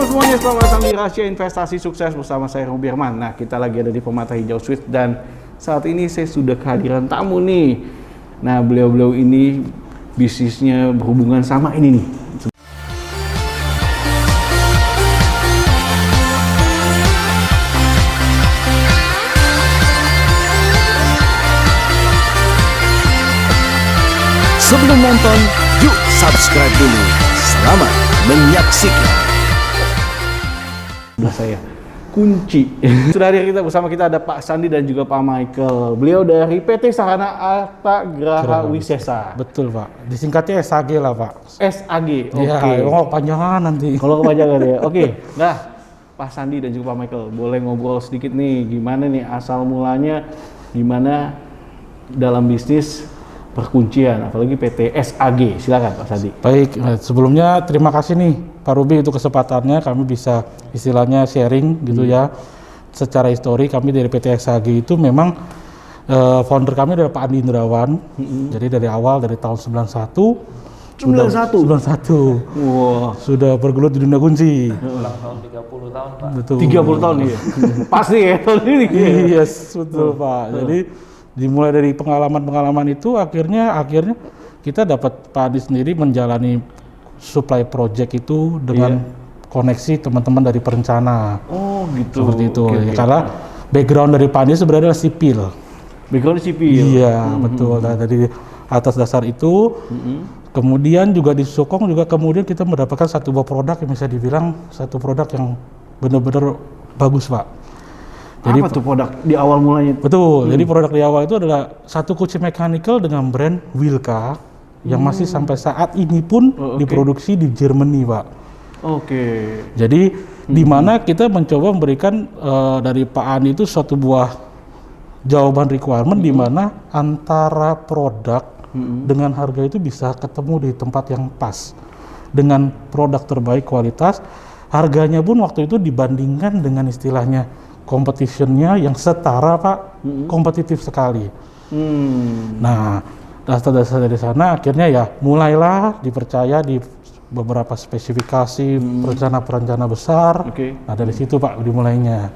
Semuanya selamat datang di Rahasia Investasi Sukses bersama saya Robirman. Nah, kita lagi ada di Permata Hijau Suite dan saat ini saya sudah kehadiran tamu nih. Nah, beliau-beliau ini bisnisnya berhubungan sama ini nih. Sebelum nonton, yuk subscribe dulu. Selamat menyaksikan. Saya kunci. Sudah hadir kita bersama kita ada Pak Sandi dan juga Pak Michael. Beliau dari PT Sarana Arta Graha Wisesa. Betul, Pak. Disingkatnya SAG lah, Pak. SAG. Oke. Iya, kepanjangan nanti. Kalau kepanjangan ya. Oke. Nah, Pak Sandi dan juga Pak Michael, boleh ngobrol sedikit nih gimana nih asal mulanya, gimana dalam bisnis perkuncian, apalagi PT SAG. Silakan Pak Sandi. Baik, sebelumnya terima kasih nih Pak Ruby untuk kesempatannya kami bisa istilahnya sharing gitu ya. Secara histori kami dari PT SAG itu memang founder kami adalah Pak Andi Indrawan. Jadi dari awal dari tahun 91 Wow. Sudah bergelut di dunia kunci. Ulang tahun 30 tahun, Pak. Betul. 30 tahun ya. Pasti ya tahun ini. Yes, betul Pak. Jadi dimulai dari pengalaman-pengalaman itu akhirnya kita dapat Pak Andi sendiri menjalani supply project itu dengan koneksi teman-teman dari perencana. Oh gitu. Seperti itu. Okay. Karena background dari Pak Andi sebenarnya adalah sipil. Background sipil. Iya, betul. Nah, dari atas dasar itu, kemudian juga disokong juga kemudian kita mendapatkan satu buah produk yang bisa dibilang satu produk yang benar-benar bagus, Pak. Jadi, apa tuh produk di awal mulanya? Betul. Jadi produk di awal itu adalah satu kunci mechanical dengan brand Wilka yang masih sampai saat ini pun diproduksi di Germany, Pak. Oke. Jadi di mana kita mencoba memberikan dari Pak Andi itu suatu buah jawaban requirement di mana antara produk dengan harga itu bisa ketemu di tempat yang pas dengan produk terbaik kualitas, harganya pun waktu itu dibandingkan dengan istilahnya competition-nya yang setara, Pak, kompetitif sekali. Nah, dasar-dasar dari sana akhirnya ya mulailah dipercaya di beberapa spesifikasi perencana-perencana besar. Nah, dari situ Pak dimulainya.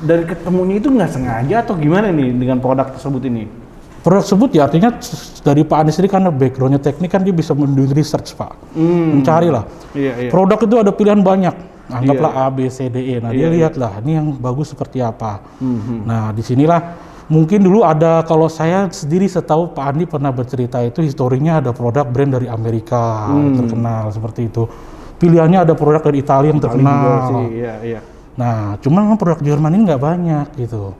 Dari ketemunya itu nggak sengaja atau gimana nih dengan produk tersebut ini? Produk tersebut ya artinya dari Pak Andi sendiri karena background-nya teknik kan dia bisa menduduki research, Pak. Mencari lah. Iya. Produk itu ada pilihan banyak. Anggaplah A, B, C, D, E. Nah, dia lihatlah ini yang bagus seperti apa. Nah, disinilah mungkin dulu ada, kalau saya sendiri setahu Pak Andi pernah bercerita itu historinya ada produk brand dari Amerika terkenal seperti itu. Pilihannya ada produk dari Italia yang terkenal. Iya. Nah, cuman produk Jerman ini nggak banyak gitu.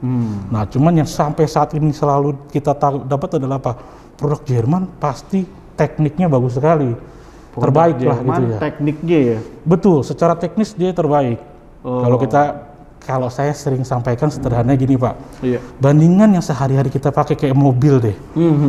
Nah, cuman yang sampai saat ini selalu kita dapat adalah apa? Produk Jerman pasti tekniknya bagus sekali. Terbaik lah gitu ya. Tekniknya ya? Betul, secara teknis dia terbaik. Kalau saya sering sampaikan sederhananya gini, Pak. Iya. Bandingan yang sehari-hari kita pakai kayak mobil deh.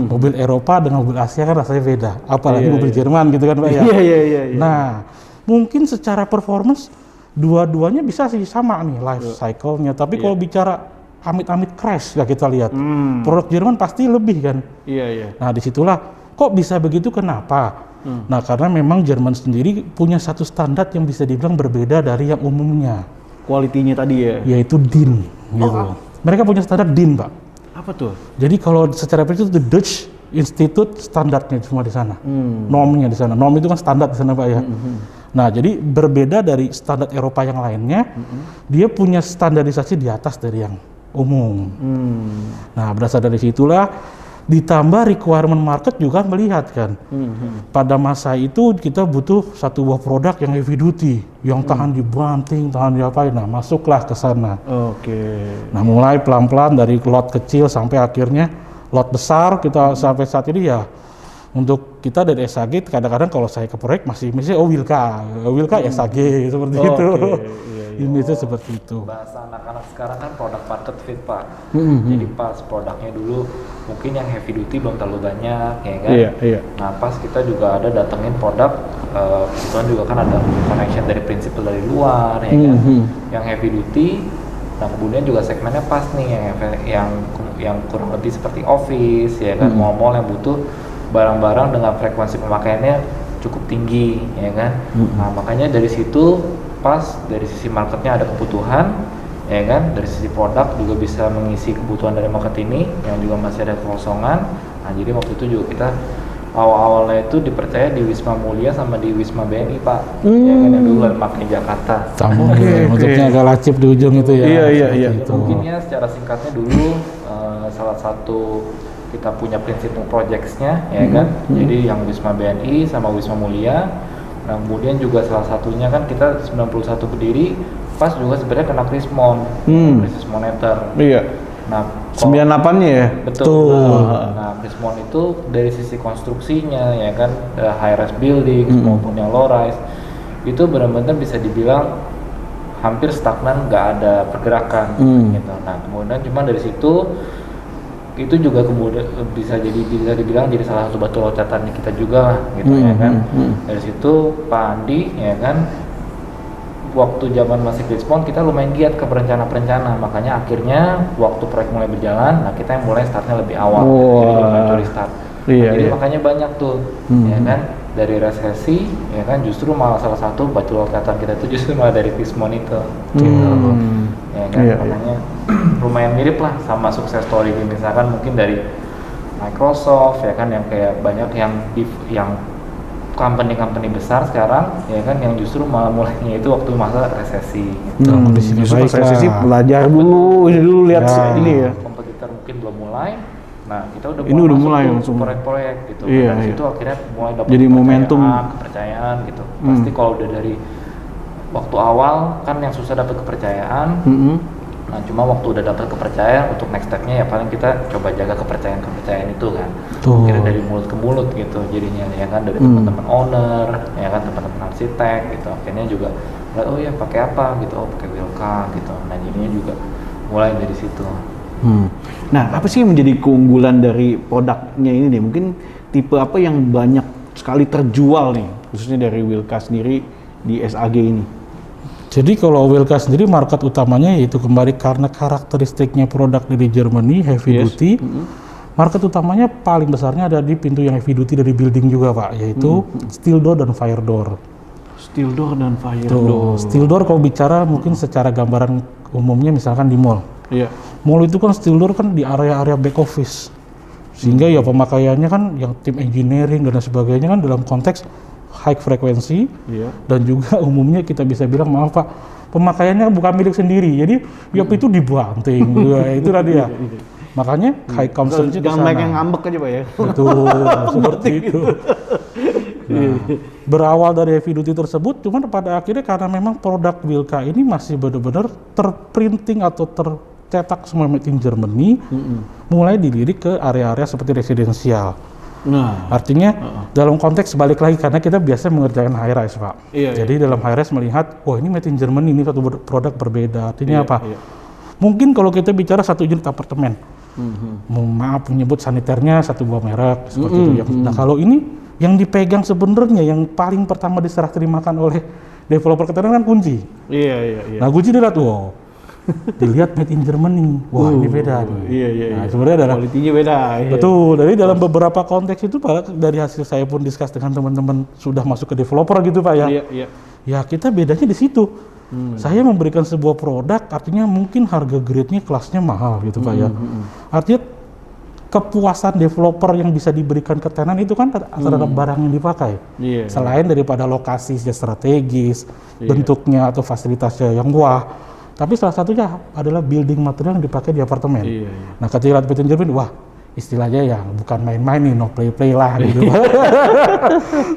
Mobil Eropa dengan mobil Asia kan rasanya beda. Apalagi mobil Jerman gitu kan, Pak ya. Iya. Nah, mungkin secara performance dua-duanya bisa sih sama nih life cycle-nya. Tapi kalau bicara amit-amit crash ya kita lihat. Produk Jerman pasti lebih kan. Iya. Nah, disitulah kok bisa begitu, kenapa? Nah, karena memang Jerman sendiri punya satu standar yang bisa dibilang berbeda dari yang umumnya. Kualitinya tadi ya? Yaitu DIN gitu. Mereka punya standar DIN, Pak. Apa tuh? Jadi kalau secara prinsip itu Dutch Institute standarnya semua di sana. Normnya di sana. Norm itu kan standar di sana, Pak ya. Nah, jadi berbeda dari standar Eropa yang lainnya, dia punya standarisasi di atas dari yang umum. Nah, berdasar dari situlah Ditambah requirement market juga melihat kan. Pada masa itu kita butuh satu buah produk yang heavy duty, yang tahan dibanting, tahan diapain. Nah, masuklah ke sana. Oke. Nah, mulai pelan-pelan dari lot kecil sampai akhirnya lot besar. Kita sampai saat ini ya, untuk kita dari SAG kadang-kadang kalau saya ke proyek masih Wilka SAG seperti itu. Image seperti itu. Bahasa anak-anak sekarang kan product market fit, Pak. Jadi pas produknya dulu mungkin yang heavy duty belum terlalu banyak, ya kan? Iya. Nah pas kita juga ada datengin produk, kebetulan juga kan ada connection dari prinsipal dari luar, ya kan? Yang heavy duty. Nah kemudian juga segmennya pas nih yang kurang lebih seperti office, ya kan? Mall-mall yang butuh barang-barang dengan frekuensi pemakaiannya cukup tinggi, ya kan? Nah makanya dari situ pas dari sisi marketnya ada kebutuhan, ya kan, dari sisi produk juga bisa mengisi kebutuhan dari market ini yang juga masih ada kekosongan. Nah jadi waktu itu juga kita awal-awalnya itu dipercaya di Wisma Mulia sama di Wisma BNI, Pak. Ya kan, yang dulu landmarknya Jakarta. Bentuknya agak lancip di ujung itu ya. Iya. Itu mungkinnya secara singkatnya dulu salah satu kita punya prinsip projects-nya, ya kan. Jadi yang Wisma BNI sama Wisma Mulia. Nah, kemudian juga salah satunya kan kita 91 berdiri pas juga sebenarnya kena krismon, krisis moneter. Iya. Nah, 98-nya ya? Betul. Nah, krismon itu dari sisi konstruksinya, ya kan, high-rise building maupun yang low-rise itu benar-benar bisa dibilang hampir stagnan, nggak ada pergerakan. Gitu. Nah, kemudian cuma dari situ itu juga kemudian bisa dibilang jadi salah satu batu locatannya kita juga lah, gitu ya kan. Dari situ Pak Andi, ya kan, waktu zaman masih Krismon kita lumayan giat ke perencana, makanya akhirnya waktu proyek mulai berjalan, nah kita yang mulai startnya lebih awal, jadi lumayan curi start. Jadi makanya banyak tuh, ya kan, dari resesi, ya kan, justru malah salah satu batu loncatan kita itu justru malah dari Krismon itu, gitu. Ya kan, makanya lumayan mirip lah sama sukses story misalkan mungkin dari Microsoft, ya kan, yang kayak banyak yang company besar sekarang, ya kan, yang justru malah mulainya itu waktu masa resesi. Justru pas resesi belajar dulu, lihat ini ya. Kompetitor mungkin belum mulai. Nah, kita udah mulai langsung proyek-proyek gitu. Iya, Dari situ akhirnya mulai dapat jadi momentum, kepercayaan gitu. Pasti kalau udah dari waktu awal kan yang susah dapat kepercayaan. Nah, cuma waktu udah dapat kepercayaan untuk next step-nya ya paling kita coba jaga kepercayaan itu kan. Kira dari mulut ke mulut gitu jadinya, ya kan, dari teman-teman owner, ya kan, teman-teman arsitek gitu. Akhirnya juga oh ya pakai apa gitu, pakai Wilka gitu. Nah, jadinya juga mulai dari situ. Nah, apa sih yang menjadi keunggulan dari produknya ini nih? Mungkin tipe apa yang banyak sekali terjual nih, khususnya dari Wilka sendiri di SAG ini? Jadi kalau Wilka sendiri market utamanya yaitu kembali karena karakteristiknya produk dari Germany heavy duty. Market utamanya paling besarnya ada di pintu yang heavy duty dari building juga, Pak, yaitu steel door dan fire door. Steel door dan fire door. Steel door kalau bicara mungkin secara gambaran umumnya misalkan di mall. Iya. Mall itu kan steel door kan di area-area back office. Sehingga ya pemakaiannya kan yang tim engineering dan sebagainya kan dalam konteks high frekuensi, dan juga umumnya kita bisa bilang maaf Pak, pemakaiannya bukan milik sendiri, jadi yop itu dibanting, itu tadi ya. Makanya high consumption jangan banyak yang ngambek aja Pak ya. Betul, seperti itu. Nah, berawal dari heavy duty tersebut, cuman pada akhirnya karena memang produk Wilka ini masih benar-benar terprinting atau tercetak semua made in Germany, mulai dilirik ke area-area seperti residensial. Nah, artinya dalam konteks balik lagi karena kita biasa mengerjakan high rise, Pak. Jadi dalam high rise melihat, wah ini made in Germany, ini satu produk berbeda. Artinya apa? Mungkin kalau kita bicara satu unit apartemen, maaf menyebut saniternya satu buah merek seperti itu. Nah kalau ini yang dipegang sebenarnya yang paling pertama diserah terimakan oleh developer keterangan kan kunci. Nah kunci dilihat, wow, dilihat made in Germany, wah ini beda. Nah sebenarnya adalah kualitinya beda. Betul. Dari dalam beberapa konteks itu Pak, dari hasil saya pun diskus dengan teman-teman sudah masuk ke developer gitu Pak ya. Ya kita bedanya di situ. Saya memberikan sebuah produk, artinya mungkin harga grade-nya kelasnya mahal gitu Pak ya. Artinya kepuasan developer yang bisa diberikan ke tenan itu kan terhadap barang yang dipakai. Selain daripada lokasi strategis, bentuknya atau fasilitasnya yang wah, tapi salah satunya adalah building material yang dipakai di apartemen. Nah ketika lihat Germany, wah istilahnya ya bukan main-main nih, no play-play lah gitu.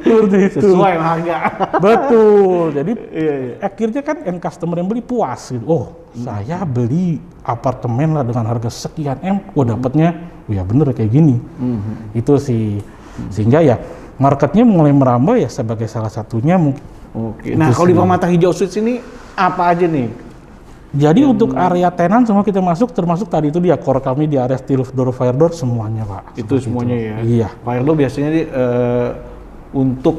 Seperti itu. Sesuai sama harga. Betul. Jadi Iya. akhirnya kan end customer yang beli puas gitu. Oh, saya beli apartemen lah dengan harga sekian M, dapatnya, ya bener kayak gini. Itu sih. Sehingga ya marketnya mulai merambah ya sebagai salah satunya mungkin. Oke. Nah, kalau di Permata Hijau Suites ini apa aja nih? Jadi untuk area tenan semua kita masuk, termasuk tadi itu dia core kami di area steel door, fire door semuanya Pak. Itu Seperti semuanya itu. ya. Iya. Fire door biasanya untuk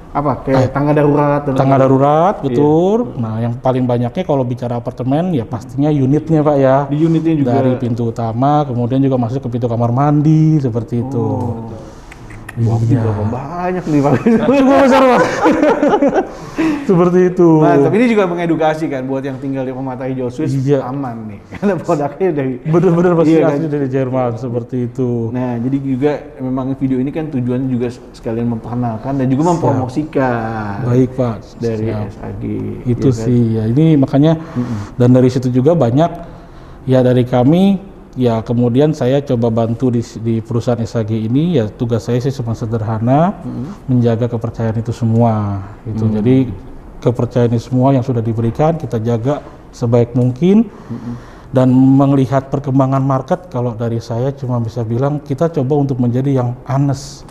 apa? Kayak tangga darurat. dan Tangga darurat, Iya. betul. Nah, yang paling banyaknya kalau bicara apartemen ya pastinya unitnya Pak ya. Di unitnya juga. Dari pintu utama, kemudian juga masuk ke pintu kamar mandi seperti itu. Wah, Iya. berapa banyak nih Pak. Cukup besar Pak. Seperti itu. Nah, tapi ini juga mengedukasi kan buat yang tinggal di Permata Hijau Suites, Iya. aman nih. Karena produknya dari Bener-bener pasti Iya, kan? asli dari Jerman seperti itu. Nah, jadi juga memang video ini kan tujuannya juga sekalian memperkenalkan dan juga mempromosikan Baik Pak. dari Siap. SAG. Itu ya kan? sih ya, ini makanya dan dari situ juga banyak ya dari kami ya, kemudian saya coba bantu di perusahaan SAG ini ya, tugas saya sih cuma sederhana, menjaga kepercayaan itu semua gitu. Jadi kepercayaan itu semua yang sudah diberikan kita jaga sebaik mungkin dan melihat perkembangan market. Kalau dari saya cuma bisa bilang kita coba untuk menjadi yang honest.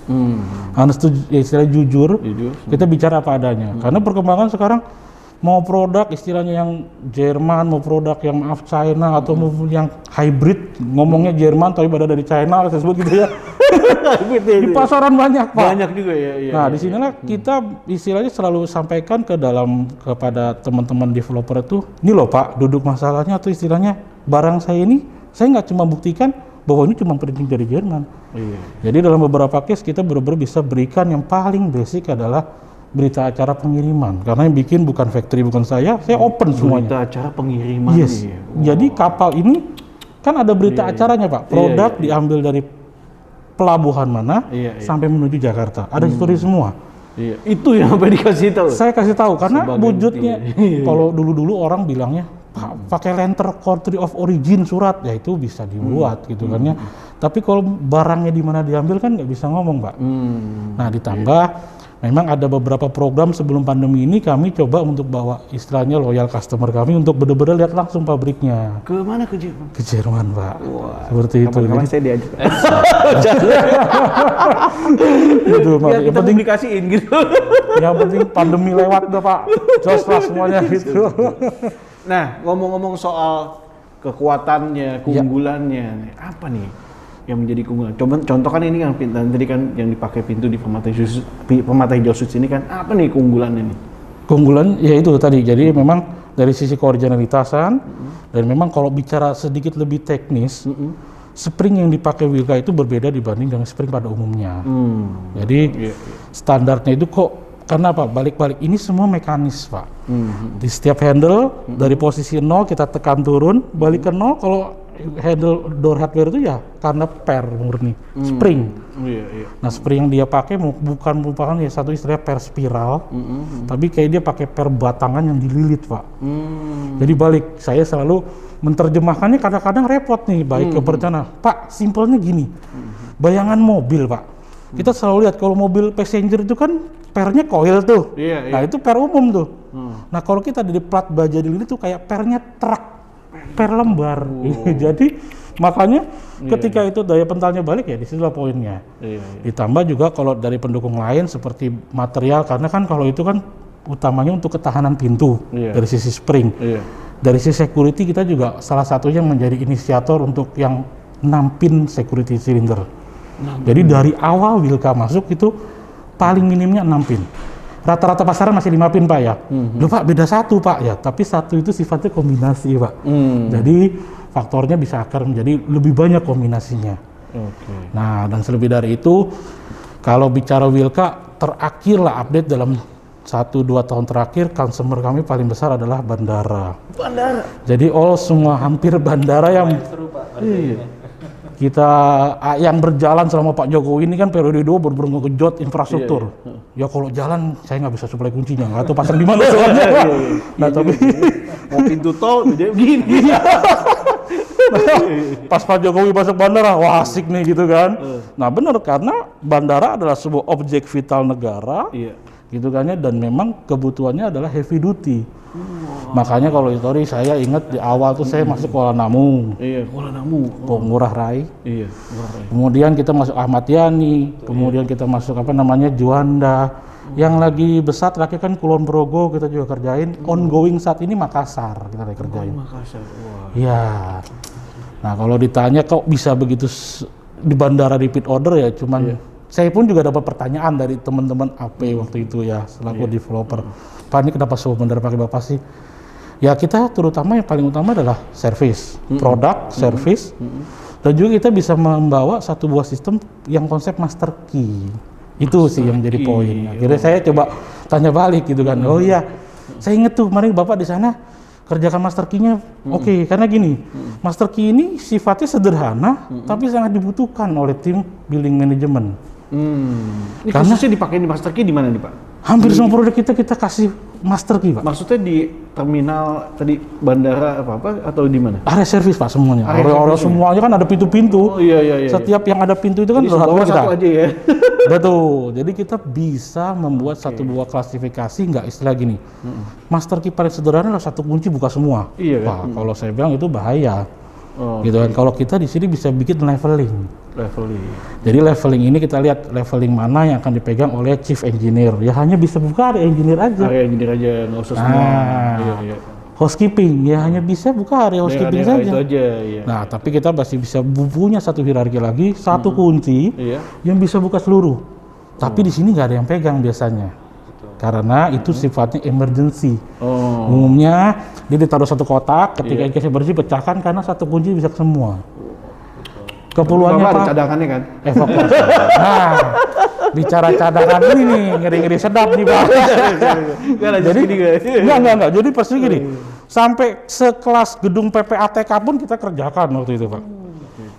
Honest itu istilahnya jujur. Jujur. Kita bicara apa adanya. Karena perkembangan sekarang mau produk istilahnya yang Jerman, mau produk yang maaf China atau mau yang hybrid, ngomongnya Jerman tapi pada dari China tersebut gitu ya. Di pasaran banyak Pak. Banyak juga ya. Iya, Nah, iya, disinilah kita istilahnya selalu sampaikan kepada teman-teman developer itu, ini loh Pak, duduk masalahnya atau istilahnya barang saya ini, saya nggak cuma buktikan bahwa ini cuma printing dari Jerman. Iya. Jadi dalam beberapa case kita benar-benar bisa berikan yang paling basic adalah berita acara pengiriman, karena yang bikin bukan factory, bukan saya open semuanya. Berita acara pengiriman. Yes. nih. Jadi kapal ini kan ada berita acaranya Pak. Produk diambil dari pelabuhan mana Iya, iya. sampai menuju Jakarta. Ada history semua. Iya. Itu yang sampai dikasih tahu. Saya kasih tahu karena Sebagai wujudnya bukti. kalau dulu-dulu orang bilangnya Pak, pakai letter country of origin surat, ya itu bisa dibuat gitu kan ya. Tapi kalau barangnya di mana diambil kan nggak bisa ngomong Pak. Nah ditambah memang ada beberapa program sebelum pandemi ini kami coba untuk bawa istilahnya loyal customer kami untuk benar-benar lihat langsung pabriknya Ke mana ke Jerman? ke Jerman Pak. Wah, Seperti itu. Kapan-kapan Jadi saya diajak. itu Pak. Ya, Yang kita penting publikasiin gitu. yang penting pandemi lewat dah Pak. Jos lah semuanya gitu. Nah, ngomong-ngomong soal kekuatannya, keunggulannya, apa nih yang menjadi keunggulan? Coba contohkan ini yang tadi kan yang dipakai pintu di Permata Hijau Suites ini kan, apa nih keunggulannya nih? Keunggulan ya itu tadi. Jadi memang dari sisi koordinalitasan dan memang kalau bicara sedikit lebih teknis, spring yang dipakai Wilka itu berbeda dibanding dengan spring pada umumnya. Jadi standarnya itu kok karena apa? Balik-balik ini semua mekanis Pak. Di setiap handle dari posisi 0 kita tekan turun, balik ke 0 kalau handle door hardware itu ya karena per murni spring. Iya. Nah spring yang dia pakai bukan merupakan ya satu istilah per spiral, tapi kayak dia pakai per batangan yang dililit Pak. Jadi balik, saya selalu menerjemahkannya kadang-kadang repot nih, baik ke perencana. Pak, simpelnya gini, bayangan mobil Pak. Kita selalu lihat kalau mobil passenger itu kan pernya coil tuh. Iya, Nah itu per umum tuh. Nah kalau kita di plat baja dililit tuh kayak pernya truk. Per lembar. Jadi makanya ketika itu daya pentalnya balik ya disitulah poinnya. Ditambah juga kalau dari pendukung lain seperti material, karena kan kalau itu kan utamanya untuk ketahanan pintu dari sisi spring. Dari sisi security kita juga salah satunya menjadi inisiator untuk yang 6 pin security cylinder. Jadi dari awal Wilka masuk itu paling minimnya 6 pin. Rata-rata pasaran masih 5 pin Pak ya. Loh Pak beda 1 Pak ya, tapi 1 itu sifatnya kombinasi Pak. Jadi faktornya bisa akar menjadi lebih banyak kombinasinya. Nah dan selebih dari itu, kalau bicara Wilka terakhir lah update dalam 1-2 tahun terakhir, customer kami paling besar adalah bandara. Jadi semua hampir bandara yang kita yang berjalan selama Pak Jokowi ini kan periode 2 benar-benar ngejot infrastruktur. Ya kalau jalan saya nggak bisa suplai kuncinya, nggak tahu pasang di mana soalnya. Nah tapi mau pintu tol jadi begini. Pas Pak Jokowi masuk bandara, wah asik nih gitu kan. Nah benar, karena bandara adalah sebuah objek vital negara, Iya. gitu kan ya, dan memang kebutuhannya adalah heavy duty. Makanya kalau histori saya ingat di awal tuh saya masuk Kuala Namu, Iya, Kuala Namu. Ngurah Rai. Iya. Kemudian kita masuk Ahmad Yani, kemudian kita masuk Juanda. Yang lagi besar terakhir kan Kulon Progo kita juga kerjain. Ongoing saat ini Makassar kita lagi kerjain. Makassar. Wah. Iya. Nah kalau ditanya kok bisa begitu di bandara repeat order ya, cuman saya pun juga dapat pertanyaan dari teman-teman AP waktu itu ya selaku developer. Pak ini kenapa semua bandara pakai Bapak sih? Ya kita terutama yang paling utama adalah service, produk, service, dan juga kita bisa membawa satu buah sistem yang konsep master key. Itu sih yang jadi poin. Akhirnya saya coba tanya balik gitu kan. Oh iya, saya inget tuh kemarin Bapak di sana kerjakan master key-nya. Oke, karena gini, master key ini sifatnya sederhana, tapi sangat dibutuhkan oleh tim building management. Ini Karena- khususnya dipakai di master key di mana nih Pak? Hampir semua produk kita kasih master key, Pak. Maksudnya di terminal tadi bandara apa atau di mana? Area service Pak semuanya. Area Area service-nya. semuanya kan ada pintu-pintu. Oh iya. Setiap yang ada pintu itu kan Jadi adalah bawa hardware kita. satu aja ya. Betul. Jadi kita bisa membuat satu buah klasifikasi, nggak istilah gini. Master key paling sederhana adalah satu kunci buka semua. Iya kan? Wah, kalau saya bilang itu bahaya. Oh, Gitu kan. Kalau kita di sini bisa bikin leveling. leveling. Jadi leveling ini kita lihat leveling mana yang akan dipegang oleh chief engineer. Ya hanya bisa buka area engineer aja. Area engineer aja, nggak usah semua. Nah, Iya. housekeeping ya hanya bisa buka area housekeeping Daerah-daerah saja. itu aja, iya. Nah, tapi kita masih bisa punya satu hierarki lagi, satu kunci Iya. yang bisa buka seluruh. Tapi di sini nggak ada yang pegang biasanya. Karena itu sifatnya emergency. Oh. Umumnya dia ditaruh satu kotak, ketika in case emergency pecahkan karena satu kunci bisa ke semua. Keperluannya Bapak ada apa? cadangannya kan? Evakuasi. Nah, bicara cadangan ini nih, ngeri-ngeri sedap nih Pak. Jadi, enggak. Jadi pasti gini, sampai sekelas gedung PPATK pun kita kerjakan waktu itu Pak.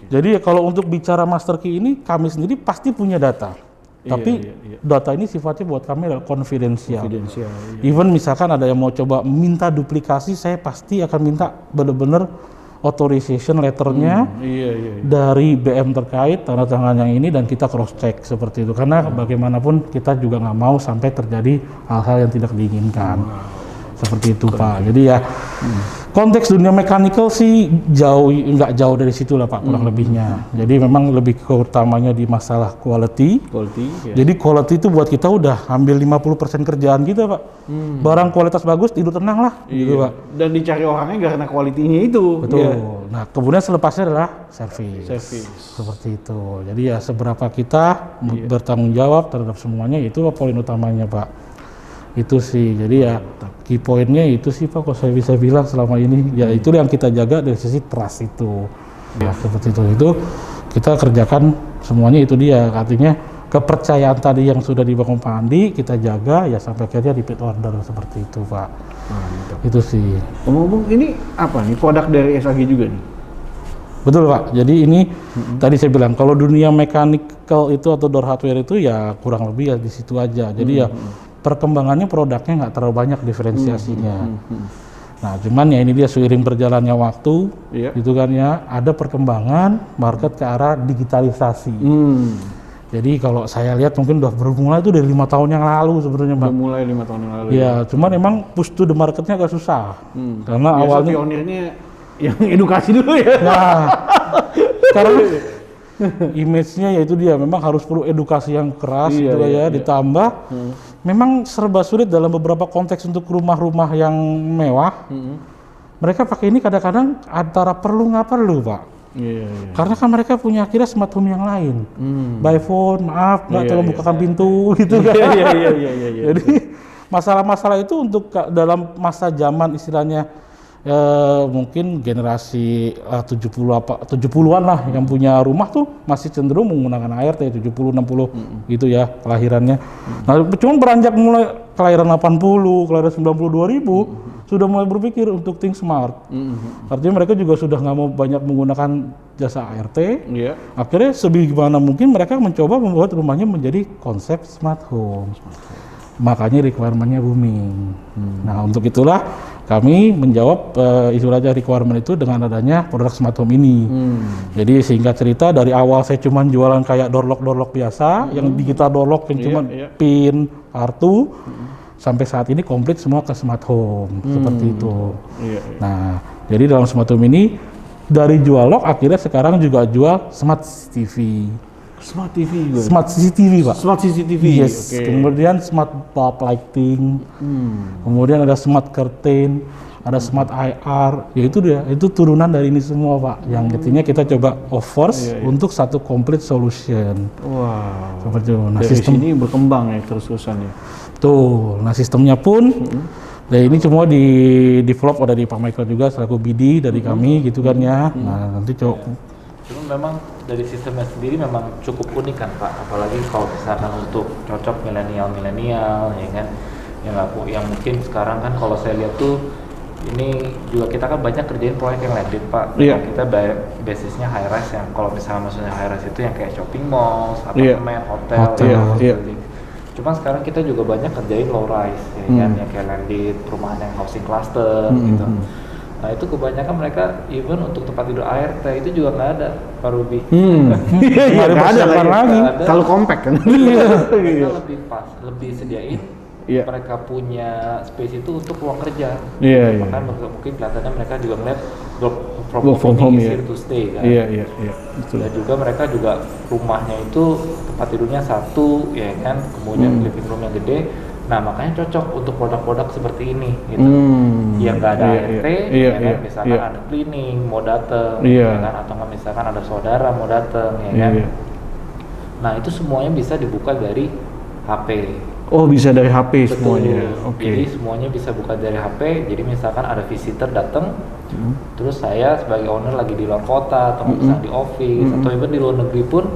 Jadi kalau untuk bicara master key ini, kami sendiri pasti punya data. Tapi data ini sifatnya buat kami adalah konfidensial. Even misalkan ada yang mau coba minta duplikasi, saya pasti akan minta benar-benar authorization letternya dari BM terkait, tanda tangan yang ini, dan kita cross check seperti itu. Karena bagaimanapun kita juga nggak mau sampai terjadi hal-hal yang tidak diinginkan. Seperti itu Pak. Jadi ya konteks dunia mechanical sih nggak jauh dari situ lah Pak, kurang lebihnya. Jadi memang lebih keutamanya di masalah quality. Jadi quality itu buat kita udah ambil 50% kerjaan kita Pak. Barang kualitas bagus, tidur tenang lah gitu Pak. Dan dicari orangnya nggak karena kualitinya itu. Betul. Iya. Nah kemudian selepasnya adalah service. Seperti itu. Jadi ya seberapa kita bertanggung jawab terhadap semuanya, itu poin utamanya Pak. Itu sih, jadi ya key point-nya itu sih Pak, kalau saya bisa bilang selama ini, ya itu yang kita jaga dari sisi trust itu. Ya, seperti itu kita kerjakan semuanya, itu dia, artinya kepercayaan tadi yang sudah dibangun Pak Andi, kita jaga ya sampai akhirnya repeat order seperti itu Pak. Itu sih. Ngomong-ngomong ini apa nih, produk dari SAG juga nih? Betul Pak, jadi ini tadi saya bilang, kalau dunia mechanical itu atau door hardware itu ya kurang lebih ya di situ aja, jadi ya perkembangannya produknya nggak terlalu banyak diferensiasinya. Nah, cuman ya ini dia seiring berjalannya waktu, gitu kan ya, ada perkembangan market ke arah digitalisasi. Jadi kalau saya lihat mungkin udah bermulai itu dari 5 tahun yang lalu sebenarnya Mbak. Mulai 5 tahun yang lalu. Ya, cuman emang push to the marketnya agak susah. Karena Biasa awalnya pionirnya yang edukasi dulu ya. nah, karena image-nya ya itu dia, memang harus perlu edukasi yang keras gitu ya, ditambah memang serba sulit dalam beberapa konteks untuk rumah-rumah yang mewah. Mereka pakai ini kadang-kadang antara perlu nggak perlu Pak. Karena kan mereka punya kira smart home yang lain. By phone, maaf, nggak tolong bukakan pintu gitu kan. Jadi masalah-masalah itu untuk dalam masa zaman istilahnya mungkin generasi 70-an lah yang punya rumah tuh masih cenderung menggunakan ART 70-60 gitu ya kelahirannya. Nah, cuma beranjak mulai kelahiran 80, kelahiran 92.000 sudah mulai berpikir untuk think smart. Artinya mereka juga sudah nggak mau banyak menggunakan jasa ART. Akhirnya sebagaimana mungkin mereka mencoba membuat rumahnya menjadi konsep smart home. Makanya requirement-nya booming. Nah, untuk itulah kami menjawab istilahnya requirement itu dengan adanya produk smart home ini. Jadi singkat cerita dari awal saya cuma jualan kayak door lock biasa, yang digital door lock yang cuma pin, kartu, sampai saat ini komplit semua ke smart home seperti itu. Nah, jadi dalam smart home ini dari jual lock akhirnya sekarang juga jual smart CCTV. Smart TV juga. Smart CCTV, Pak. Smart CCTV. Yes. Kemudian smart bulb lighting. Kemudian ada smart curtain, ada smart IR. Ya itu dia, itu turunan dari ini semua, Pak. Yang intinya kita coba offers untuk satu complete solution. Wow. Seperti itu. Nah, Dari sistem sini berkembang ya terus-terusan ya. tuh. Nah, sistemnya pun nah ini semua di develop oleh Pak Michael juga selaku BD dari kami gitu kan ya. Nah, nanti coba Cuma memang dari sistemnya sendiri memang cukup unik kan Pak, apalagi kalau misalkan untuk cocok milenial ya kan, yang mungkin sekarang kan kalau saya lihat tuh ini juga kita kan banyak kerjain proyek yang landed Pak. Iya. Kita basisnya high rise, yang kalau misalnya maksudnya high rise itu yang kayak shopping mall, apartemen, hotel. Cuma sekarang kita juga banyak kerjain low rise ya kan, yang kayak landed, perumahan yang housing cluster gitu. Nah itu kebanyakan mereka even untuk tempat tidur ART itu juga nggak ada, Pak Ruby. Iya, ada persiapan lagi. Kalau compact kan. Mereka lebih pas, lebih sediain. Iya. Mereka punya space itu untuk ruang kerja. Iya. Bahkan mungkin kelihatannya mereka juga ngeliat work from home is ya. here to stay kan. Iya. Betul. Dan juga mereka juga rumahnya itu tempat tidurnya satu, ya kan. Kemudian living room yang gede. Nah makanya cocok untuk produk-produk seperti ini gitu. Yang nggak ada ART, ya kan. Misalkan ada cleaning mau dateng, ya kan. Atau nggak misalkan ada saudara mau dateng, ya kan. Nah itu semuanya bisa dibuka dari HP. Oh bisa dari HP Betul. semuanya. Oke. Jadi semuanya bisa buka dari HP. Jadi misalkan ada visitor datang, terus saya sebagai owner lagi di luar kota atau misalnya di office atau even di luar negeri pun,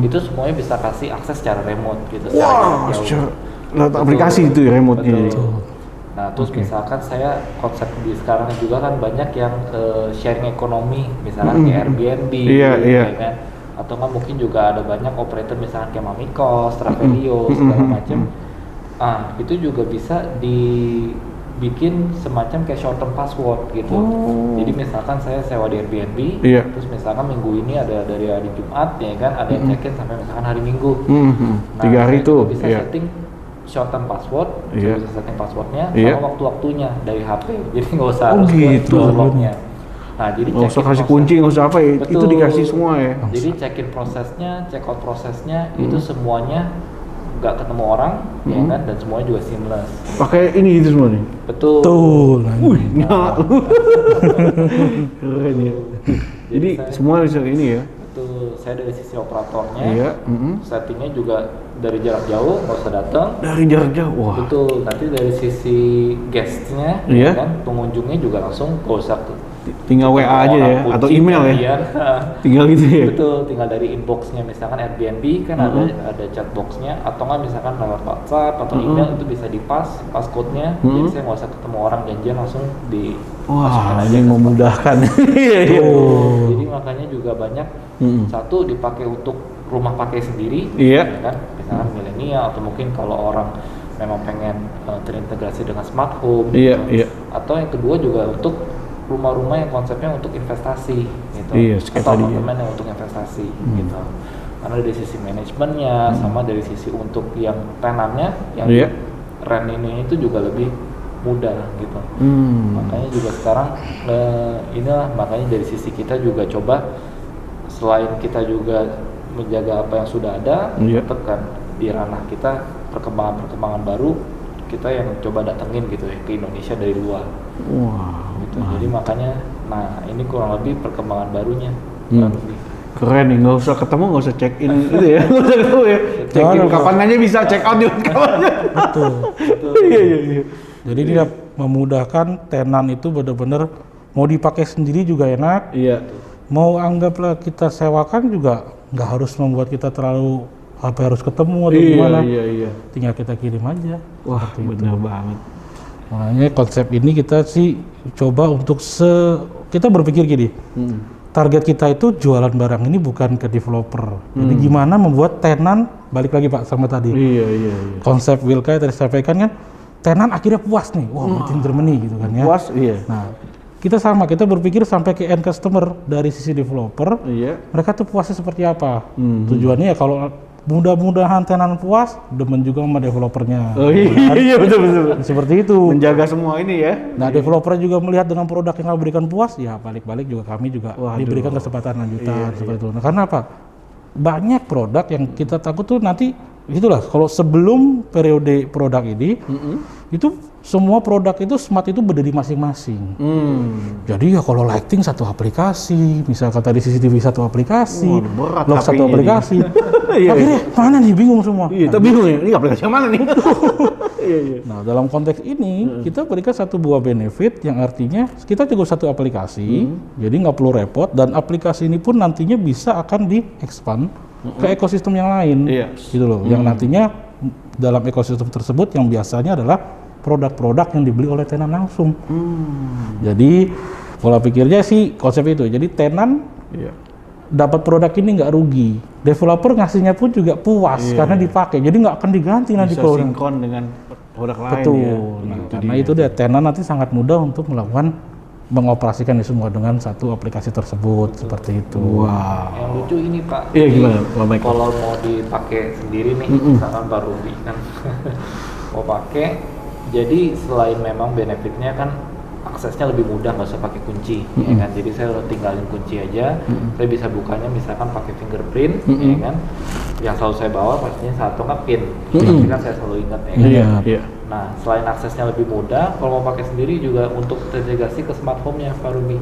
itu semuanya bisa kasih akses secara remote gitu. Wah, secara lewat aplikasi itu ya remote-nya. Betul. Nah terus misalkan saya konsep di sekarang juga kan banyak yang sharing ekonomi, misalkan kayak Airbnb, ya kan. Atau nggak mungkin juga ada banyak operator misalkan kayak Mamikos, Travelio, segala macam. Itu juga bisa dibikin semacam kayak short term password gitu. Jadi misalkan saya sewa di Airbnb, terus misalkan minggu ini ada dari hari Jumat ya kan, ada yang check-in sampai misalkan hari Minggu. Nah, 3 hari itu bisa setting short term password, saya bisa setting passwordnya sama waktu-waktunya dari HP. Jadi nggak usah harus gitu. lognya. Nah, jadi nggak usah kasih kunci, nggak usah apa ya, itu dikasih semua ya. Jadi check-in prosesnya, check-out prosesnya itu semuanya nggak ketemu orang, ya kan, dan semuanya juga seamless. Pakai ini gitu semua nih. Betul. Wih, keren ya. Jadi semua bisa ini ya. Betul. Saya dari sisi operatornya, settingnya juga dari jarak jauh, nggak usah datang. Dari jarak jauh, wah. Betul. Nanti dari sisi guestnya, ya kan, pengunjungnya juga langsung nggak usah tinggal WA aja ya, atau email ya. Tinggal gitu ya. Betul, tinggal dari inboxnya misalkan Airbnb kan ada chat boxnya, atau nggak misalkan lewat WhatsApp atau email itu bisa passcode-nya. Jadi saya nggak usah ketemu orang, janjian langsung di. Wah, ini memudahkan. Jadi makanya juga banyak satu dipakai untuk rumah pakai sendiri, ya kan? Misalkan milenial atau mungkin kalau orang memang pengen terintegrasi dengan smart home, atau yang kedua juga untuk rumah-rumah yang konsepnya untuk investasi gitu, atau apartemen yang untuk investasi gitu. Karena dari sisi manajemennya sama dari sisi untuk yang tenannya yang rent ini itu juga lebih mudah gitu. Makanya juga sekarang inilah makanya dari sisi kita juga coba selain kita juga menjaga apa yang sudah ada, tetap kan di ranah kita perkembangan baru kita yang coba datengin gitu ya ke Indonesia dari luar. Gitu. Jadi makanya, nah ini kurang lebih perkembangan barunya. Keren nih, nggak usah ketemu, nggak usah check in gitu ya, nggak usah ketemu ya. Check in kapan aja bisa, check out juga kapan. Betul. Iya. Jadi dia memudahkan tenan itu benar-benar mau dipakai sendiri juga enak. Iya. Mau anggaplah kita sewakan juga nggak harus membuat kita terlalu harus ketemu atau gimana. Iya. Tinggal kita kirim aja. Wah, benar banget. Makanya konsep ini kita sih coba untuk kita berpikir gini. Target kita itu jualan barang ini bukan ke developer. Jadi gimana membuat tenan, balik lagi Pak sama tadi. Iya. Konsep Wilka tadi sampaikan kan, tenan akhirnya puas nih, wah made in Germany gitu kan ya. Puas, iya. Nah, kita sama, kita berpikir sampai ke end customer dari sisi developer, Iya. mereka tuh puasnya seperti apa. Tujuannya ya kalau mudah-mudahan tenan puas, demen juga sama developernya. Oh iya, betul. Seperti itu. Menjaga semua ini ya. Nah, developer juga melihat dengan produk yang kami berikan puas, ya balik-balik juga kami juga Waduh. diberikan kesempatan lanjutan seperti itu. Nah, karena apa? Banyak produk yang kita takut tuh nanti itulah kalau sebelum periode produk ini itu semua produk itu smart itu berdiri masing-masing. Jadi ya kalau lighting satu aplikasi, misalkan tadi CCTV satu aplikasi, Waduh, berat lock satu HP-nya aplikasi. Iya, Akhirnya mana nih bingung semua. Iya, tapi bingung ya, ini aplikasi yang mana nih? Iya, iya. Nah, dalam konteks ini kita berikan satu buah benefit yang artinya kita cukup satu aplikasi, jadi nggak perlu repot dan aplikasi ini pun nantinya bisa akan di-expand ke ekosistem yang lain, Iya. gitu loh. Yang nantinya dalam ekosistem tersebut yang biasanya adalah produk-produk yang dibeli oleh tenan langsung. Jadi pola pikirnya sih konsep itu. Jadi tenan Iya. dapat produk ini nggak rugi, developer ngasihnya pun juga puas karena dipakai. Jadi nggak akan diganti nanti Bisa kalau sinkron dengan produk lain betul. ya. Nah, Itu karena dia. itu dia tenan nanti sangat mudah untuk melakukan mengoperasikan ini semua dengan satu aplikasi tersebut seperti itu. Wow. Yang lucu ini Pak. Iya, Jadi, gimana, Pak Michael? kalau mau dipakai sendiri nih, misalkan baru kan mau pakai, jadi selain memang benefitnya kan aksesnya lebih mudah, nggak usah pakai kunci, ya kan. Jadi saya tinggalin kunci aja, saya bisa bukanya misalkan pakai fingerprint, ya kan. Yang selalu saya bawa pastinya satu nggak pin, pasti kan saya selalu ingat, ya kan. Iya, iya. Nah, selain aksesnya lebih mudah, kalau mau pakai sendiri juga untuk terintegrasi ke smart home-nya Pak Ruby.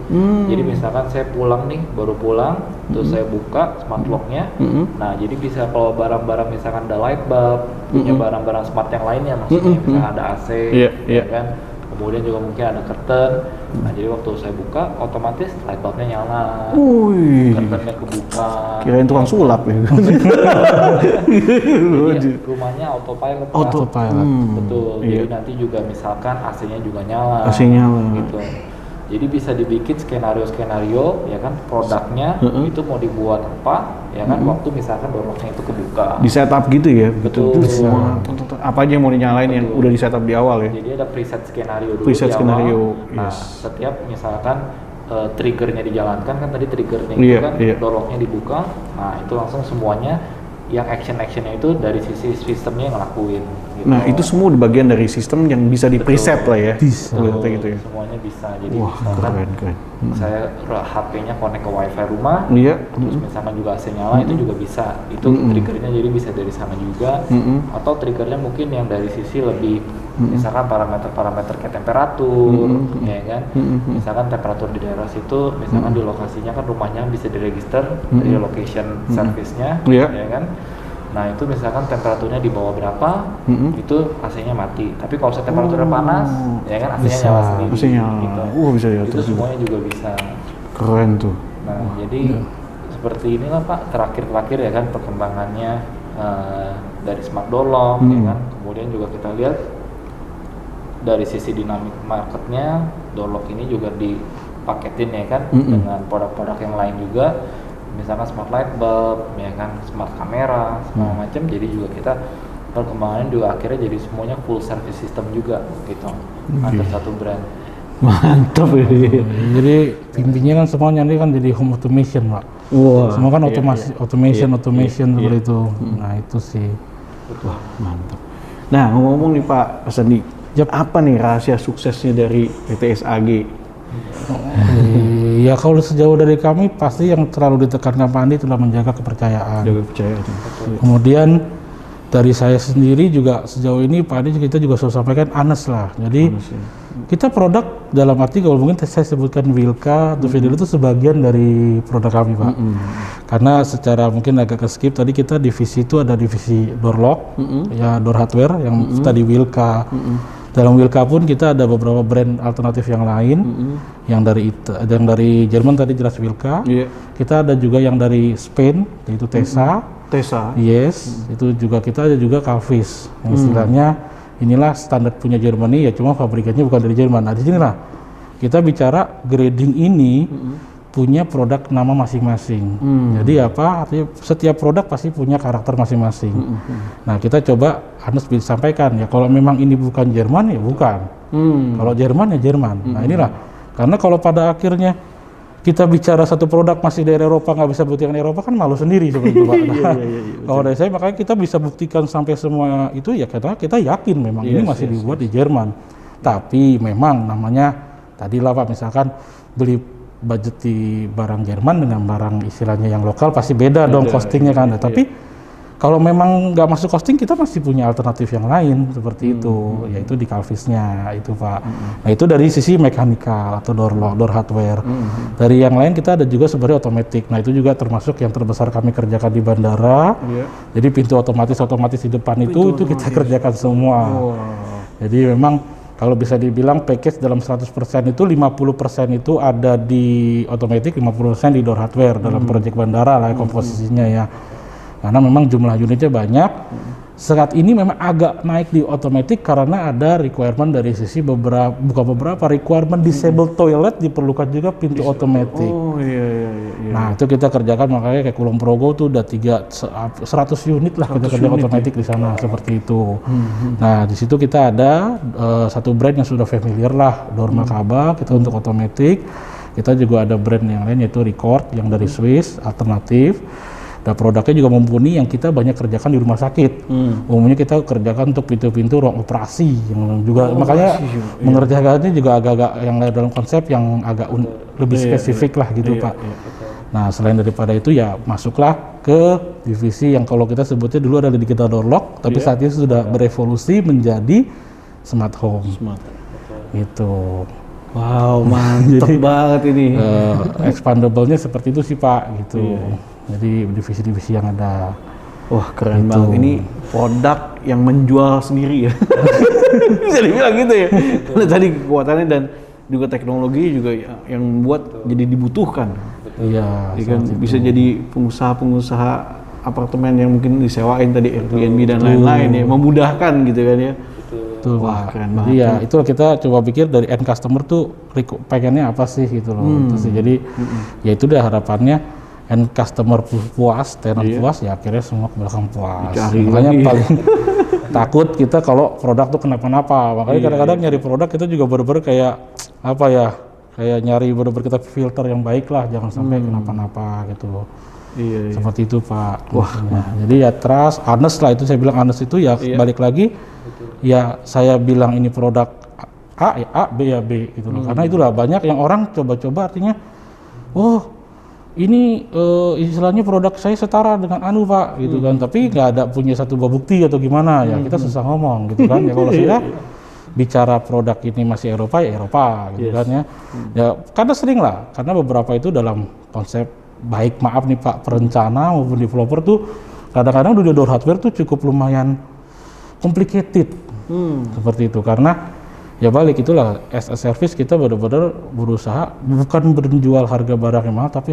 Jadi misalkan saya pulang nih, baru pulang, terus saya buka smart lock-nya. Nah, jadi bisa kalau barang-barang misalkan ada light bulb, punya barang-barang smart yang lainnya maksudnya, misalkan ada AC, Iya, ya iya. kan. Kemudian juga mungkin ada curtain. Nah, jadi waktu saya buka, otomatis light bulb-nya nyala, Wih. curtain-nya kebuka. Kirain tukang sulap ya. Jadi rumahnya autopilot. Pak. Autopilot. Betul. Iya. Jadi nanti juga misalkan AC-nya juga nyala. AC nyala. Gitu. Jadi bisa dibikin skenario-skenario ya kan produknya itu mau dibuat apa ya kan waktu misalkan doorlock-nya itu kebuka. Di setup gitu ya. Betul. Semua apa aja yang mau dinyalain yang Betul. udah di setup di awal ya. Jadi ada preset skenario dulu Preset di awal. skenario, Nah, yes. setiap misalkan triggernya dijalankan kan tadi triggernya Iya, itu kan iya. doorlock-nya dibuka. Nah, itu langsung semuanya yang action-actionnya itu dari sisi sistemnya yang ngelakuin gitu. Nah, itu semua di bagian dari sistem yang bisa di preset lah ya. Bisa. Ternyata gitu ya. Semuanya bisa. Jadi Wah, misalkan keren. saya HP-nya connect ke wifi rumah, Iya. terus misalkan juga AC nyala itu juga bisa. Itu triggernya jadi bisa dari sana juga. Atau triggernya mungkin yang dari sisi lebih misalkan parameter-parameter kayak temperatur, ya kan. Misalkan temperatur di daerah situ, misalkan di lokasinya kan rumahnya bisa diregister dari location service-nya, Iya. ya kan. Nah, itu misalkan temperaturnya di bawah berapa, itu AC-nya mati. Tapi kalau temperaturnya panas, ya kan AC-nya Bisa. nyala sendiri. AC nyala. Gitu. Bisa diatur Itu juga. semuanya juga bisa. Keren tuh. Nah, jadi seperti inilah Pak, terakhir ya kan perkembangannya dari smart door lock, ya kan. Kemudian juga kita lihat dari sisi dinamik marketnya, door lock ini juga dipaketin ya kan dengan produk-produk yang lain juga. Misalkan smart light bulb, ya kan, smart kamera, segala macam. Jadi juga kita perkembangannya juga akhirnya jadi semuanya full service system juga gitu, under satu brand. Mantap ya. Jadi intinya kan semuanya ini kan jadi home automation, Pak. Wah. Semua kan iya, automation seperti itu. Nah, itu sih. Wah, mantap. Nah, ngomong-ngomong nih Pak Sandi, apa nih rahasia suksesnya dari PT SAG? Ya kalau sejauh dari kami pasti yang terlalu ditekankan Pak Andi adalah menjaga kepercayaan. Jaga percaya. Kemudian dari saya sendiri juga sejauh ini Pak Andi kita juga selalu sampaikan honest lah. Jadi kita produk dalam arti kalau mungkin saya sebutkan Wilka atau Videl itu sebagian dari produk kami Pak. Karena secara mungkin agak ke skip tadi kita divisi itu ada divisi door lock, ya door hardware yang tadi Wilka. Dalam Wilka pun kita ada beberapa brand alternatif yang lain, yang dari Jerman tadi jelas Wilka. Iya. Kita ada juga yang dari Spain yaitu Tesa. Tesa. Yes, itu juga kita ada juga Calvis. Yang istilahnya inilah standar punya Germany ya, cuma pabrikannya bukan dari Jerman. Nah, di sinilah kita bicara grading ini punya produk nama masing-masing. Jadi apa? Artinya setiap produk pasti punya karakter masing-masing. Nah, kita coba Hannes bisa sampaikan ya, kalau memang ini bukan Jerman ya bukan. Kalau Jerman ya Jerman. Nah, inilah karena kalau pada akhirnya kita bicara satu produk masih dari Eropa nggak bisa buktikan Eropa kan malu sendiri seperti itu Pak. Nah, kalau dari saya makanya kita bisa buktikan sampai semua itu ya karena kita yakin memang ini masih dibuat di Jerman. Tapi memang namanya tadi lah Pak, misalkan beli budget di barang Jerman dengan barang istilahnya yang lokal pasti beda dong costingnya kan. Tapi kalau memang nggak masuk costing kita masih punya alternatif yang lain seperti itu, yaitu di Calvisnya itu Pak. Nah itu dari sisi mekanikal atau door lock, door hardware. Dari yang lain kita ada juga sebenarnya otomatis. Nah itu juga termasuk yang terbesar kami kerjakan di bandara. Jadi pintu otomatis di depan itu kita kerjakan semua. Jadi memang kalau bisa dibilang package dalam 100% itu 50% itu ada di otomatis, 50% di door hardware dalam proyek bandara lah komposisinya ya. Karena memang jumlah unitnya banyak. Saat ini memang agak naik di otomatis karena ada requirement dari sisi beberapa requirement disable toilet diperlukan juga pintu otomatis. Oh iya. Nah itu kita kerjakan makanya kayak Kulon Progo tuh udah 100 unit lah kita kerjakan otomatis di sana seperti itu. Nah di situ kita ada satu brand yang sudah familiar lah, Door Makaba kita untuk otomatis. Kita juga ada brand yang lain yaitu Record yang dari Swiss alternatif. Nah produknya juga mumpuni yang kita banyak kerjakan di rumah sakit. Umumnya kita kerjakan untuk pintu-pintu ruang operasi yang juga makanya mengerjakannya juga agak-agak yang dalam konsep yang agak lebih spesifik lah gitu Pak. Nah selain daripada itu ya masuklah ke divisi yang kalau kita sebutnya dulu adalah digital door lock, tapi saat ini sudah berevolusi menjadi smart home. Gitu. Wow, mantap banget ini. Expandable-nya seperti itu sih Pak gitu. Jadi divisi-divisi yang ada. Wah keren banget, ini produk yang menjual sendiri ya. Bisa dibilang gitu ya. Karena tadi kekuatannya dan juga teknologi juga yang membuat jadi dibutuhkan. Iya. Kan bisa jadi pengusaha-pengusaha apartemen yang mungkin disewain tadi Airbnb dan lain-lain ya, memudahkan gitu kan ya. Betul, wah keren banget. Iya, itu kita coba pikir dari end customer tuh pengennya apa sih gitu loh. Terus jadi ya itu deh harapannya end customer puas, tenant puas, ya akhirnya semua ke belakang puas. Makanya paling takut kita kalau produk tuh kenapa-napa. Makanya kadang-kadang nyari produk kita juga bener-bener kayak apa ya, kayak nyari bener-bener kita filter yang baik lah, jangan sampai kenapa-napa gitu loh. Seperti itu Pak. Wah. Jadi ya trust, honest lah itu saya bilang honest itu ya balik lagi. Ya saya bilang ini produk A ya A, B ya B gitu loh. Karena itulah banyak yang orang coba-coba artinya, oh ini istilahnya produk saya setara dengan anu Pak gitu kan, tapi nggak ada punya satu buah bukti atau gimana ya kita susah ngomong gitu kan ya. Kalau saya bicara produk ini masih Eropa ya Eropa gitu kan ya. Ya karena sering lah, karena beberapa itu dalam konsep baik maaf nih Pak perencana maupun developer tuh kadang-kadang dunia door hardware tuh cukup lumayan complicated seperti itu karena ya balik itulah as a service kita benar-benar berusaha bukan menjual harga barang yang mahal tapi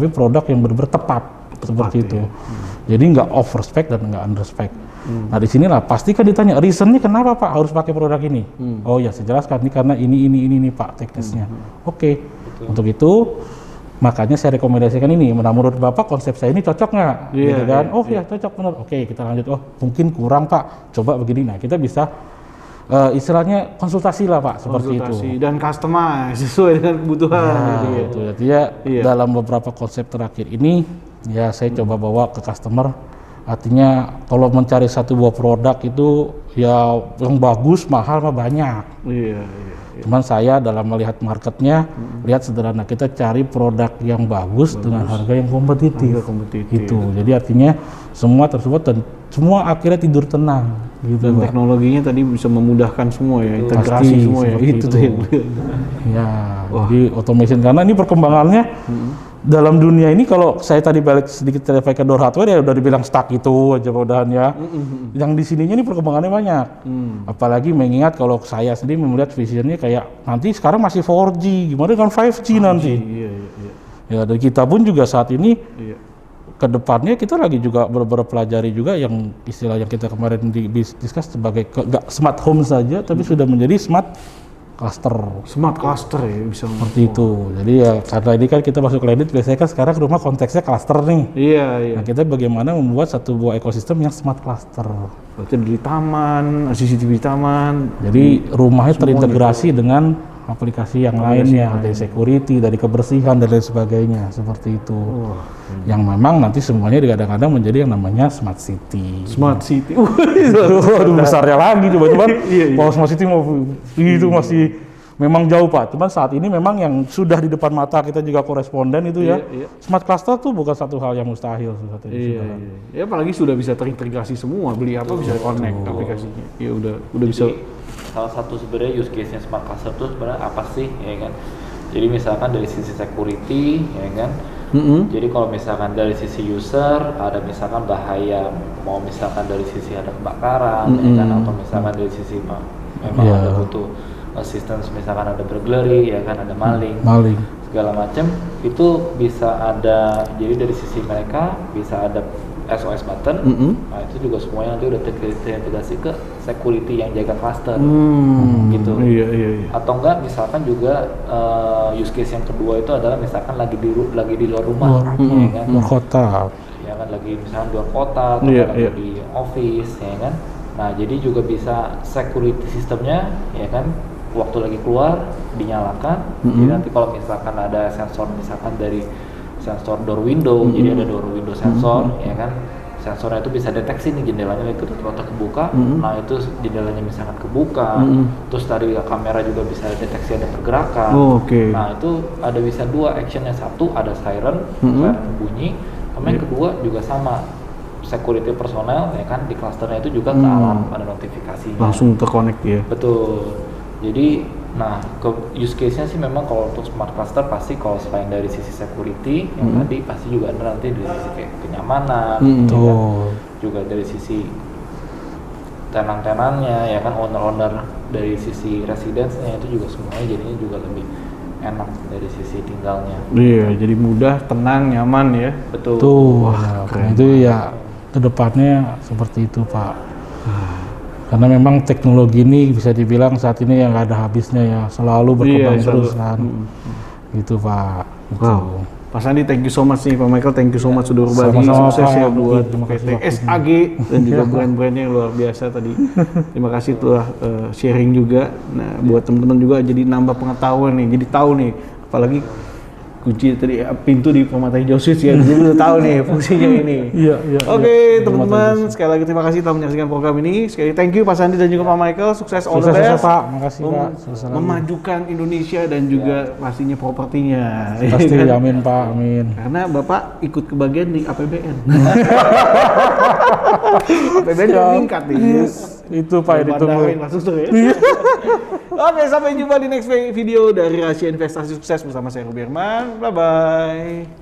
produk yang benar-benar tepat seperti itu. Jadi nggak overspec dan nggak underspec. Nah di sinilah pasti kan ditanya reasonnya kenapa Pak harus pakai produk ini. Oh ya saya jelaskan ini karena ini Pak teknisnya. Oke. Untuk itu makanya saya rekomendasikan ini. Menurut Bapak konsep saya ini cocok nggak? Gitu kan? Ya cocok benar. Oke kita lanjut. Oh mungkin kurang Pak. Coba begini. Nah kita bisa istilahnya konsultasi lah Pak seperti itu dan customize sesuai dengan kebutuhan gitu. Jadi ya dalam beberapa konsep terakhir ini ya saya coba bawa ke customer, artinya kalau mencari satu buah produk itu ya yang bagus mahal mah banyak. Cuman saya dalam melihat marketnya lihat sederhana, kita cari produk yang bagus dengan harga yang kompetitif. Itu jadi artinya semua tersebut dan semua akhirnya tidur tenang gitu. Dan teknologinya tadi bisa memudahkan semua ya, integrasi semua ya. Itu tuh yang ya. Jadi automation karena ini perkembangannya dalam dunia ini kalau saya tadi balik sedikit ke door hardware ya udah dibilang stuck itu aja mudahannya. Yang di sininya ini perkembangannya banyak. Apalagi mengingat kalau saya sendiri melihat visionnya kayak nanti sekarang masih 4G, gimana dengan 5G nanti. Ya dan kita pun juga saat ini kedepannya kita lagi juga pelajari juga yang istilah yang kita kemarin discuss sebagai gak smart home saja tapi sudah menjadi smart cluster. Smart cluster ya bisa. Seperti itu. Jadi ya karena ini kan kita masuk kredit, biasanya kan sekarang rumah konteksnya cluster nih. Iya, iya. Nah, kita bagaimana membuat satu buah ekosistem yang smart cluster. Berarti di taman, CCTV di taman. Jadi rumahnya terintegrasi dengan aplikasi yang lainnya, dari security, dari kebersihan dan lain sebagainya, seperti itu. Yang memang nanti semuanya kadang-kadang menjadi yang namanya smart city. Smart city. Waduh, besarnya lagi coba-coba. Iya. Kalau smart city mau itu masih memang jauh Pak. Cuman saat ini memang yang sudah di depan mata kita juga koresponden itu ya. Iya. Smart cluster tuh bukan satu hal yang mustahil sebenarnya. Iya. Ya apalagi sudah bisa terintegrasi semua, beli apa bisa connect aplikasinya. Ya udah bisa. Salah satu sebenarnya use case-nya smart cluster itu sebenarnya apa sih, ya kan? Jadi misalkan dari sisi security, ya kan? Jadi kalau misalkan dari sisi user ada misalkan bahaya, mau misalkan dari sisi ada kebakaran, ya kan? Atau misalkan dari sisi memang ada butuh assistance, misalkan ada burglary, ya kan? Ada maling, segala macam itu bisa ada. Jadi dari sisi mereka bisa ada SOS button, nah itu juga semuanya nanti udah terintegrasi ke security yang jaga cluster, gitu. Iya. Atau enggak misalkan juga use case yang kedua itu adalah misalkan lagi di luar rumah, ya kan? Luar kota. Ya kan lagi misalkan luar kota atau lagi di office, ya kan? Nah jadi juga bisa security sistemnya, ya kan? Waktu lagi keluar dinyalakan, jadi nanti kalau misalkan ada sensor misalkan dari sensor door window, jadi ada door window sensor, ya kan, sensornya itu bisa deteksi nih jendelanya lagi ketutup atau kebuka, nah itu jendelanya misalkan kebuka, terus dari kamera juga bisa deteksi ada pergerakan, nah itu ada bisa dua actionnya, satu ada siren bunyi, sama yang kedua juga sama security personel, ya kan, di clusternya itu juga ke alarm, ada notifikasinya, langsung terkonek ya. Betul. Jadi nah, ke use case-nya sih memang kalau untuk smart cluster pasti kalau selain dari sisi security yang tadi pasti juga ada nanti dari sisi kayak kenyamanan, ya kan? Juga dari sisi tenan-tenannya, ya kan, owner-owner dari sisi residence-nya itu juga semuanya jadinya juga lebih enak dari sisi tinggalnya. Iya, jadi mudah, tenang, nyaman ya. Betul. Wah, itu ya kedepannya seperti itu Pak. Karena memang teknologi ini bisa dibilang saat ini yang nggak ada habisnya ya, selalu berkembang terus kan. Gitu Pak. Gitu. Pak Sandi, thank you so much nih, Pak Michael, thank you so much sudah berbagi sukses ya buat PT SAG dan juga brand-brandnya yang luar biasa tadi. Terima kasih telah sharing juga. Nah, buat teman-teman juga jadi nambah pengetahuan nih, jadi tahu nih, apalagi kunci tadi pintu di Permata Hijau Suites ya, jadi udah tahu nih fungsinya ini. Iya. Oke, teman-teman, sekali lagi terima kasih telah menyaksikan program ini. Sekali thank you Pak Sandi dan juga Pak Michael, sukses all the best. Pak, makasih Pak. Memajukan Indonesia dan juga pastinya propertinya. Pasti, amin Pak, amin. Karena Bapak ikut kebagian di APBN. APBN meningkat nih. Itu Pak, yang ditunggu. Oke, sampai jumpa di next video dari Rahasia Investasi Sukses bersama saya Ruby Herman. Bye-bye.